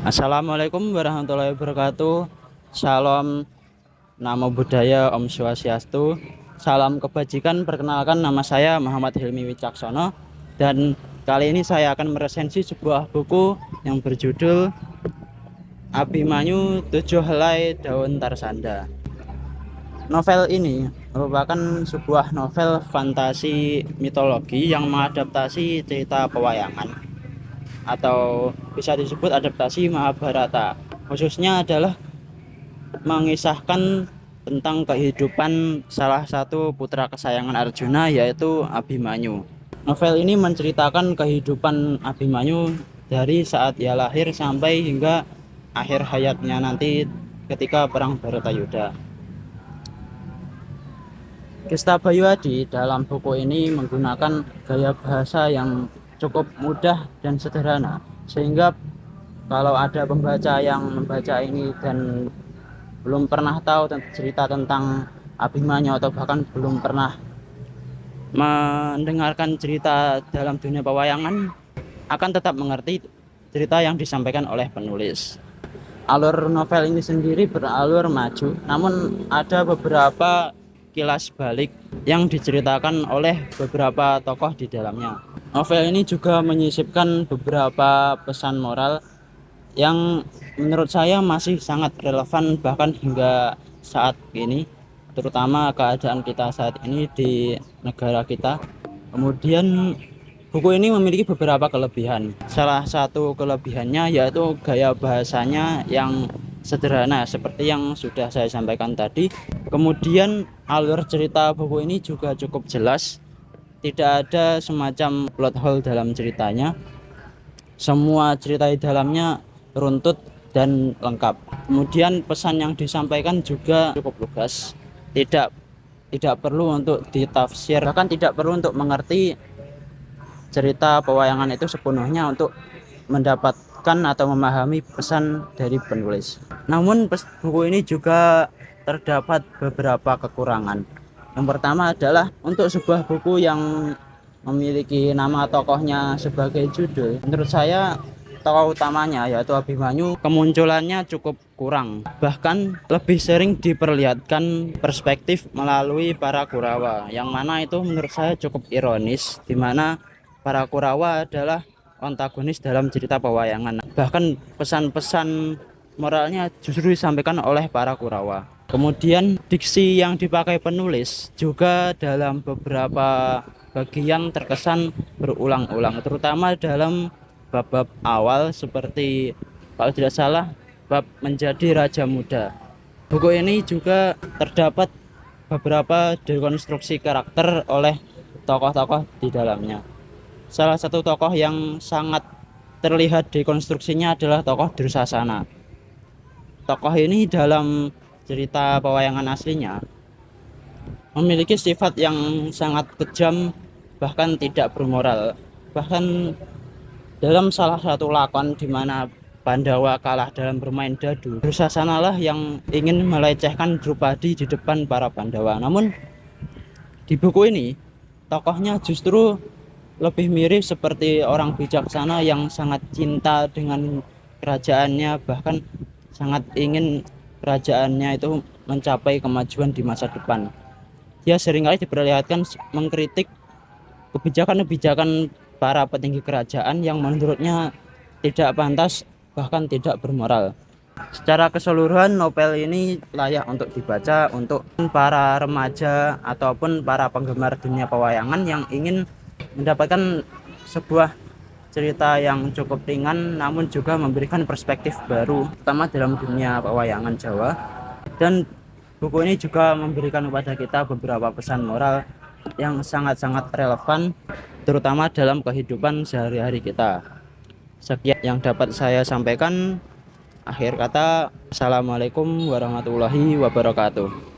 Assalamualaikum warahmatullahi wabarakatuh. Salam Namo Buddhaya, Om Swastiastu. Salam kebajikan. Perkenalkan, nama saya Muhammad Hilmi Wicaksono, dan kali ini saya akan meresensi sebuah buku yang berjudul Abimanyu Tujuh Helai Daun Tarsanda. Novel ini merupakan sebuah novel fantasi mitologi yang mengadaptasi cerita pewayangan atau bisa disebut adaptasi Mahabharata. Khususnya adalah mengisahkan tentang kehidupan salah satu putra kesayangan Arjuna, yaitu Abimanyu. Novel ini menceritakan kehidupan Abimanyu dari saat ia lahir sampai hingga akhir hayatnya nanti ketika perang Bharatayuda. Kestabayuadi dalam buku ini menggunakan gaya bahasa yang cukup mudah dan sederhana, sehingga kalau ada pembaca yang membaca ini dan belum pernah tahu cerita tentang Abimanyu atau bahkan belum pernah mendengarkan cerita dalam dunia pewayangan, akan tetap mengerti cerita yang disampaikan oleh penulis. Alur novel ini sendiri beralur maju, namun ada beberapa kilas balik yang diceritakan oleh beberapa tokoh di dalamnya. Novel ini juga menyisipkan beberapa pesan moral yang menurut saya masih sangat relevan bahkan hingga saat ini, terutama keadaan kita saat ini di negara kita. Kemudian buku ini memiliki beberapa kelebihan. Salah satu kelebihannya yaitu gaya bahasanya yang sederhana seperti yang sudah saya sampaikan tadi. Kemudian alur cerita buku ini juga cukup jelas, tidak ada semacam plot hole dalam ceritanya. Semua cerita di dalamnya runtut dan lengkap. Kemudian pesan yang disampaikan juga cukup lugas, tidak perlu untuk ditafsir, bahkan tidak perlu untuk mengerti cerita pewayangan itu sepenuhnya untuk mendapatkan atau memahami pesan dari penulis. Namun buku ini juga terdapat beberapa kekurangan. Yang pertama adalah untuk sebuah buku yang memiliki nama tokohnya sebagai judul, menurut saya tokoh utamanya yaitu Abimanyu kemunculannya cukup kurang, bahkan lebih sering diperlihatkan perspektif melalui para Kurawa, yang mana itu menurut saya cukup ironis, di mana para Kurawa adalah antagonis dalam cerita pewayangan. Bahkan pesan-pesan moralnya justru disampaikan oleh para Kurawa. Kemudian diksi yang dipakai penulis juga dalam beberapa bagian terkesan berulang-ulang, terutama dalam bab-bab awal seperti kalau tidak salah bab menjadi raja muda. Buku ini juga terdapat beberapa dekonstruksi karakter oleh tokoh-tokoh di dalamnya. Salah satu tokoh yang sangat terlihat dekonstruksinya adalah tokoh Dursasana. Tokoh ini dalam cerita pewayangan aslinya memiliki sifat yang sangat kejam, bahkan tidak bermoral. Bahkan dalam salah satu lakon di mana Pandawa kalah dalam bermain dadu, Dursasana lah yang ingin melecehkan Drupadi di depan para Pandawa. Namun di buku ini tokohnya justru lebih mirip seperti orang bijaksana yang sangat cinta dengan kerajaannya, bahkan sangat ingin kerajaannya itu mencapai kemajuan di masa depan. Dia seringkali diperlihatkan mengkritik kebijakan-kebijakan para petinggi kerajaan yang menurutnya tidak pantas, bahkan tidak bermoral. Secara keseluruhan novel ini layak untuk dibaca untuk para remaja ataupun para penggemar dunia pewayangan yang ingin mendapatkan sebuah cerita yang cukup ringan namun juga memberikan perspektif baru, terutama dalam dunia pewayangan Jawa. Dan buku ini juga memberikan kepada kita beberapa pesan moral yang sangat-sangat relevan, terutama dalam kehidupan sehari-hari kita. Sekian yang dapat saya sampaikan. Akhir kata, Assalamualaikum warahmatullahi wabarakatuh.